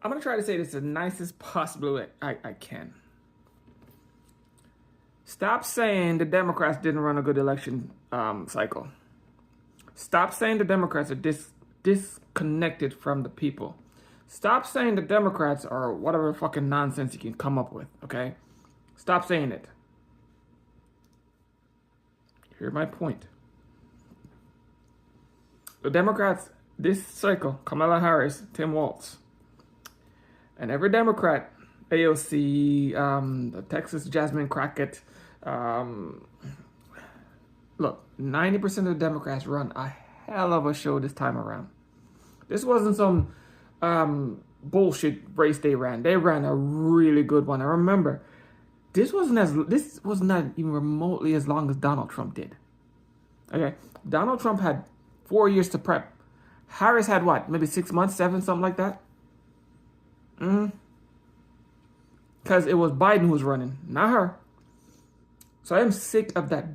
I'm going to try to say this the nicest possible way I can. Stop saying the Democrats didn't run a good election cycle. Stop saying the Democrats are disconnected from the people. Stop saying the Democrats are whatever fucking nonsense you can come up with, okay? Stop saying it. Here's my point. The Democrats, this cycle, Kamala Harris, Tim Walz, and every Democrat, AOC, the Texas Jasmine Crockett, look, 90% of the Democrats run a hell of a show this time around. This wasn't some bullshit race they ran. They ran a really good one. I remember, this was not even remotely as long as Donald Trump did. Okay, Donald Trump had 4 years to prep. Harris had what? Maybe 6 months, 7, something like that. Because it was Biden who was running, not her. So I'm sick of that.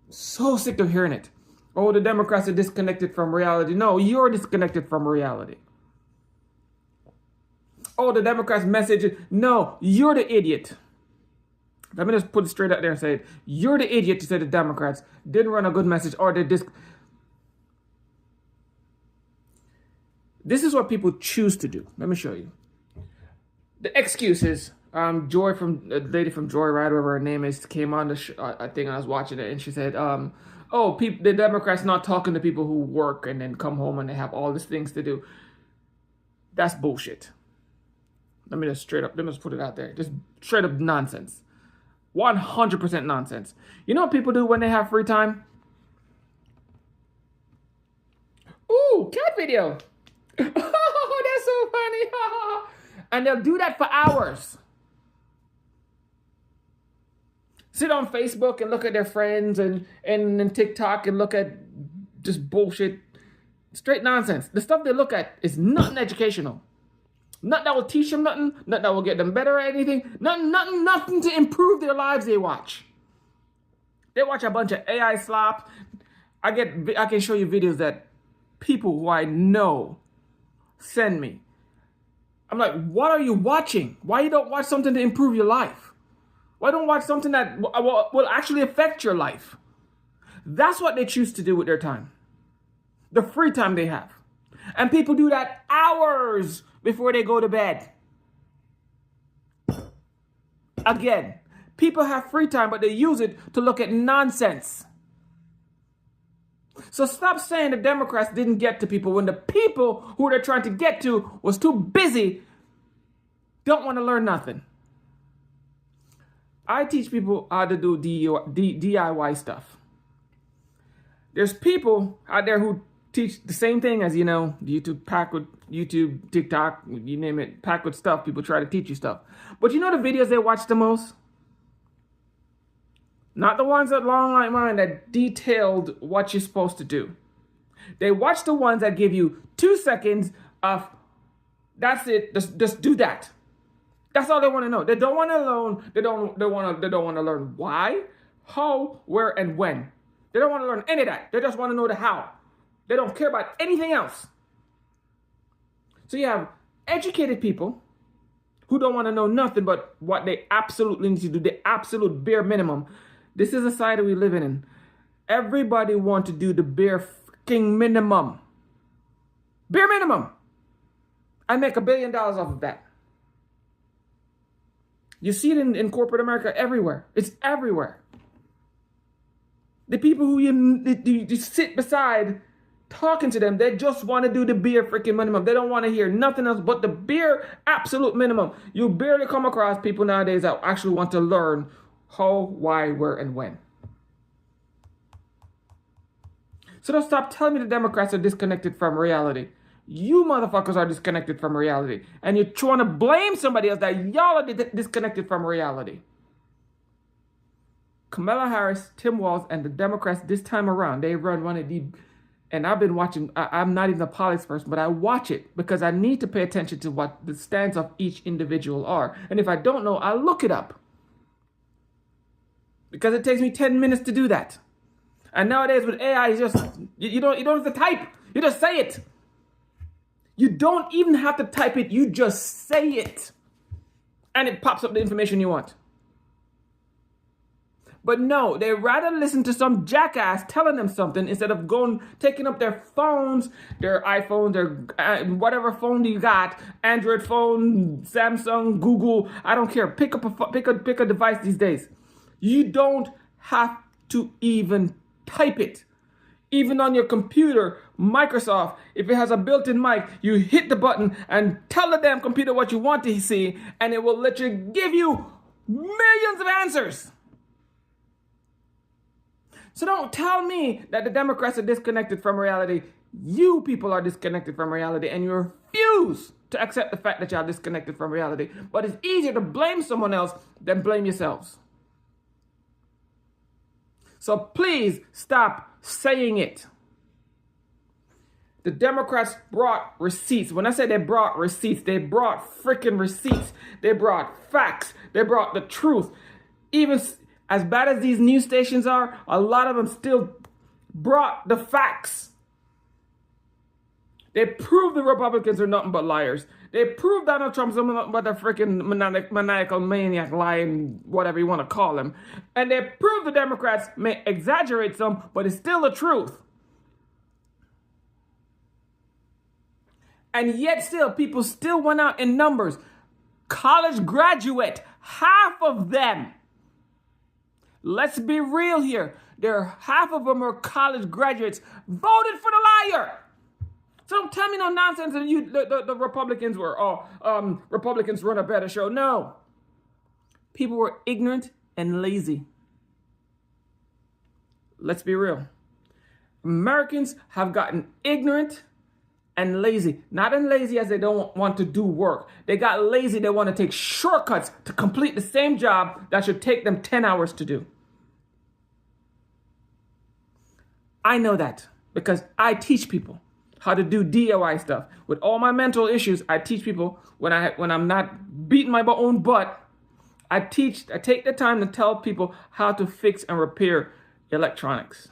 So sick of hearing it. Oh, the Democrats are disconnected from reality. No, you're disconnected from reality. Oh, the Democrats' message. No, you're the idiot. Let me just put it straight out there and say it. You're the idiot to say the Democrats didn't run a good message or they This is what people choose to do. Let me show you. The excuses. Joy from the lady from Joyride, whatever her name is, came on the I think I was watching it, and she said, the Democrats not talking to people who work and then come home and they have all these things to do. That's bullshit. Let me just put it out there. Just straight up nonsense. 100% nonsense. You know what people do when they have free time? Ooh, cat video. Oh, that's so funny. And they'll do that for hours. Sit on Facebook and look at their friends and TikTok and look at just bullshit. Straight nonsense. The stuff they look at is nothing educational. Nothing that will teach them nothing. Nothing that will get them better at anything. Nothing to improve their lives they watch. They watch a bunch of AI slop. I can show you videos that people who I know send me. I'm like, what are you watching? Why you don't watch something to improve your life? Why don't watch something that will actually affect your life? That's what they choose to do with their time. The free time they have. And people do that hours before they go to bed. Again, people have free time, but they use it to look at nonsense. So stop saying the Democrats didn't get to people when the people who they're trying to get to was too busy, don't want to learn nothing. I teach people how to do DIY stuff. There's people out there who teach the same thing as, YouTube, packed with YouTube, TikTok, you name it, packed with stuff. People try to teach you stuff. But you know the videos they watch the most? Not the ones that long like mine that detailed what you're supposed to do. They watch the ones that give you 2 seconds of, that's it, just do that. That's all they want to know. They don't want to learn. They don't want to learn why, how, where, and when. They don't want to learn any of that. They just want to know the how. They don't care about anything else. So you have educated people who don't want to know nothing but what they absolutely need to do, the absolute bare minimum. This is the society we live in. Everybody wants to do the bare freaking minimum. Bare minimum. I make $1 billion off of that. You see it in corporate America everywhere. It's everywhere. The people who you sit beside talking to them, they just want to do the bare freaking minimum. They don't want to hear nothing else but the bare absolute minimum. You barely come across people nowadays that actually want to learn how, why, where, and when. So don't stop telling me the Democrats are disconnected from reality. You motherfuckers are disconnected from reality. And you're trying to blame somebody else that y'all are disconnected from reality. Kamala Harris, Tim Walz, and the Democrats this time around, they run one of the... And I've been watching, I'm not even a politics person, but I watch it because I need to pay attention to what the stance of each individual are. And if I don't know, I look it up. Because it takes me 10 minutes to do that. And nowadays with AI, it's just, you don't have to type. You just say it. You don't even have to type it. You just say it. And it pops up the information you want. But no, they rather listen to some jackass telling them something instead of taking up their phones, their iPhones, their whatever phone you got, Android phone, Samsung, Google, I don't care. Pick a device these days. You don't have to even type it. Even on your computer, Microsoft, if it has a built-in mic, you hit the button and tell the damn computer what you want to see, and it will literally give you millions of answers. So don't tell me that the Democrats are disconnected from reality. You people are disconnected from reality, and you refuse to accept the fact that you are disconnected from reality. But it's easier to blame someone else than blame yourselves. So please stop saying it. The Democrats brought receipts. When I say they brought receipts, they brought freaking receipts. They brought facts. They brought the truth. Even as bad as these news stations are, a lot of them still brought the facts. They proved the Republicans are nothing but liars. They proved Donald Trump's nothing but a freaking maniacal maniac, lying, whatever you want to call him. And they proved the Democrats may exaggerate some, but it's still the truth. And yet still, people still went out in numbers. College graduate, half of them. Let's be real here. Half of them are college graduates, voted for the liar. So don't tell me no nonsense that the Republicans were, Republicans run a better show. No. People were ignorant and lazy. Let's be real. Americans have gotten ignorant and lazy. Not as lazy as they don't want to do work. They got lazy. They want to take shortcuts to complete the same job that should take them 10 hours to do. I know that because I teach people how to do DIY stuff. With all my mental issues, I teach people when I'm not beating my own butt, I take the time to tell people how to fix and repair electronics.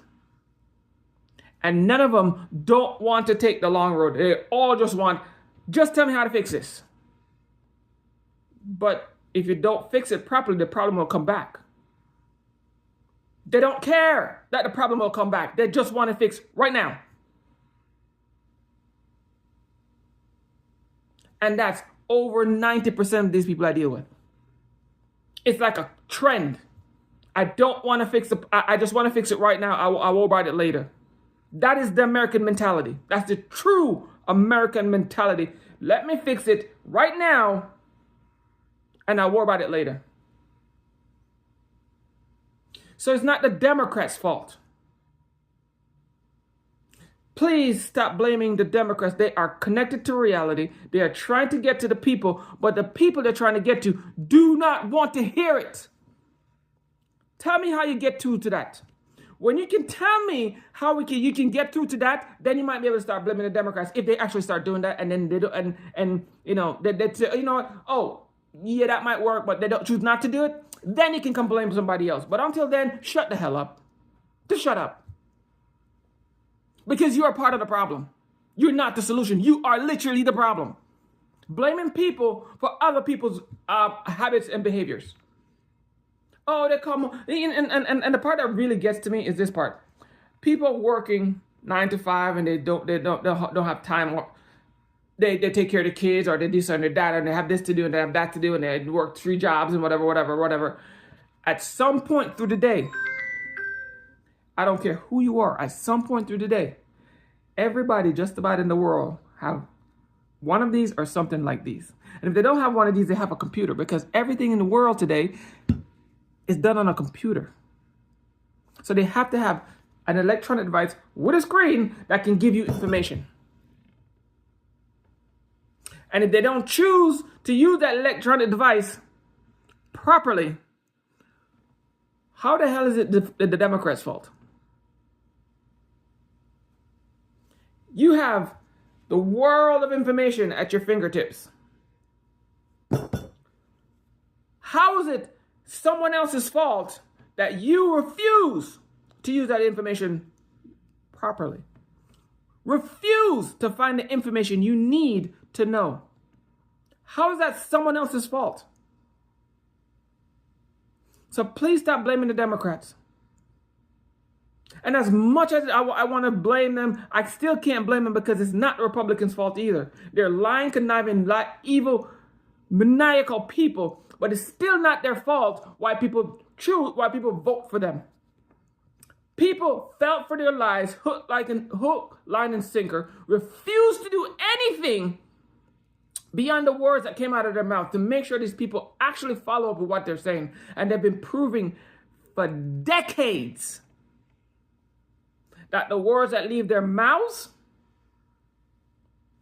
And none of them don't want to take the long road. They all just tell me how to fix this. But if you don't fix it properly, the problem will come back. They don't care that the problem will come back. They just want to fix right now. And that's over 90% of these people I deal with. It's like a trend. I don't want to fix it. I just want to fix it right now. I'll worry about it later. That is the American mentality. That's the true American mentality. Let me fix it right now, and I'll worry about it later. So it's not the Democrats' fault. Please stop blaming the Democrats. They are connected to reality. They are trying to get to the people, but the people they're trying to get to do not want to hear it. Tell me how you get through to that. When you can tell me how you can get through to that, then you might be able to start blaming the Democrats if they actually start doing that, and then they do, and you know they say, you know what? Oh, yeah, that might work, but they don't choose not to do it. Then you can come blame somebody else. But until then, shut the hell up. Just shut up. Because you are part of the problem. You're not the solution. You are literally the problem. Blaming people for other people's habits and behaviors. Oh, they come, and the part that really gets to me is this part. People working 9 to 5 and they don't have time. They take care of the kids, or they do something to that, and they have this to do and they have that to do, and they work 3 jobs and whatever. At some point through the day, I don't care who you are, at some point through the day, everybody just about in the world have one of these or something like these. And if they don't have one of these, they have a computer, because everything in the world today is done on a computer. So they have to have an electronic device with a screen that can give you information. And if they don't choose to use that electronic device properly, how the hell is it the Democrats' fault? You have the world of information at your fingertips. How is it someone else's fault that you refuse to use that information properly? refuse to find the information you need to know. How is that someone else's fault? So please stop blaming the Democrats. And as much as I want to blame them, I still can't blame them because it's not the Republicans' fault either. They're lying, conniving, evil, maniacal people, but it's still not their fault why people vote for them. People fell for their lies, hook, line, and sinker, refused to do anything beyond the words that came out of their mouth to make sure these people actually follow up with what they're saying. And they've been proving for decades that the words that leave their mouths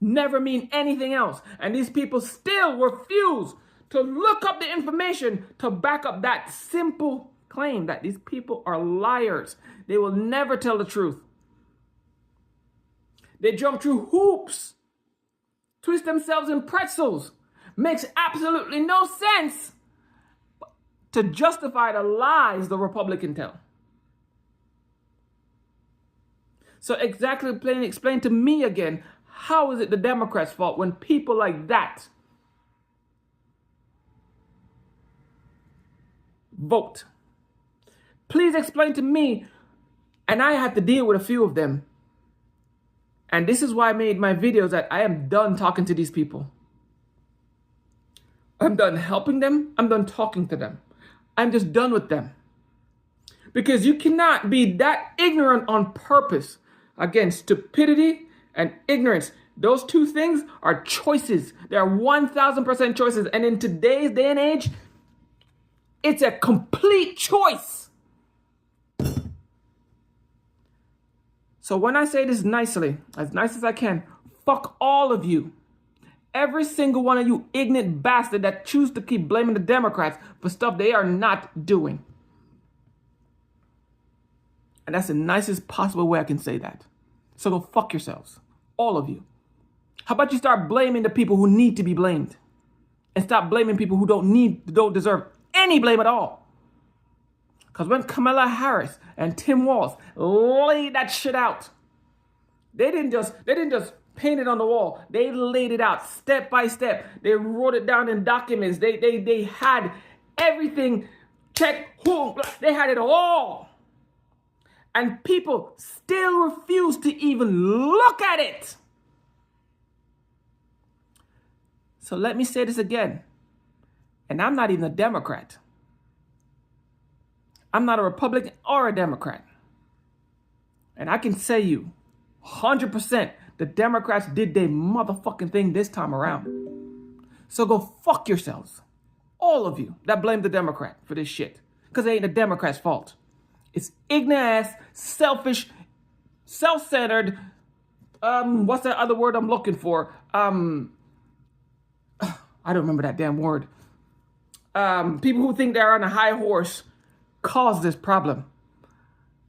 never mean anything else. And these people still refuse to look up the information to back up that simple claim that these people are liars. They will never tell the truth. They jump through hoops, twist themselves in pretzels. Makes absolutely no sense to justify the lies the Republican tell. So explain to me again, how is it the Democrats' fault when people like that vote? Please explain to me, and I have to deal with a few of them. And this is why I made my videos that I am done talking to these people. I'm done helping them. I'm done talking to them. I'm just done with them. Because you cannot be that ignorant on purpose. Again, stupidity and ignorance. Those two things are choices. They are 1,000% choices. And in today's day and age, it's a complete choice. So when I say this nicely, as nice as I can, fuck all of you. Every single one of you ignorant bastard that choose to keep blaming the Democrats for stuff they are not doing. And that's the nicest possible way I can say that. So go fuck yourselves. All of you. How about you start blaming the people who need to be blamed? And stop blaming people who don't deserve any blame at all. Because when Kamala Harris and Tim Walz laid that shit out, they didn't just paint it on the wall. They laid it out step by step. They wrote it down in documents. They had everything checked. They had it all. And people still refuse to even look at it. So let me say this again. And I'm not even a Democrat. I'm not a Republican or a Democrat. And I can say you 100% the Democrats did their motherfucking thing this time around. So go fuck yourselves. All of you that blame the Democrat for this shit. Because it ain't the Democrats' fault. It's ignorant, selfish, self-centered, what's that other word I'm looking for? I don't remember that damn word. People who think they're on a high horse cause this problem.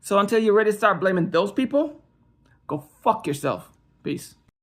So until you're ready to start blaming those people, go fuck yourself. Peace.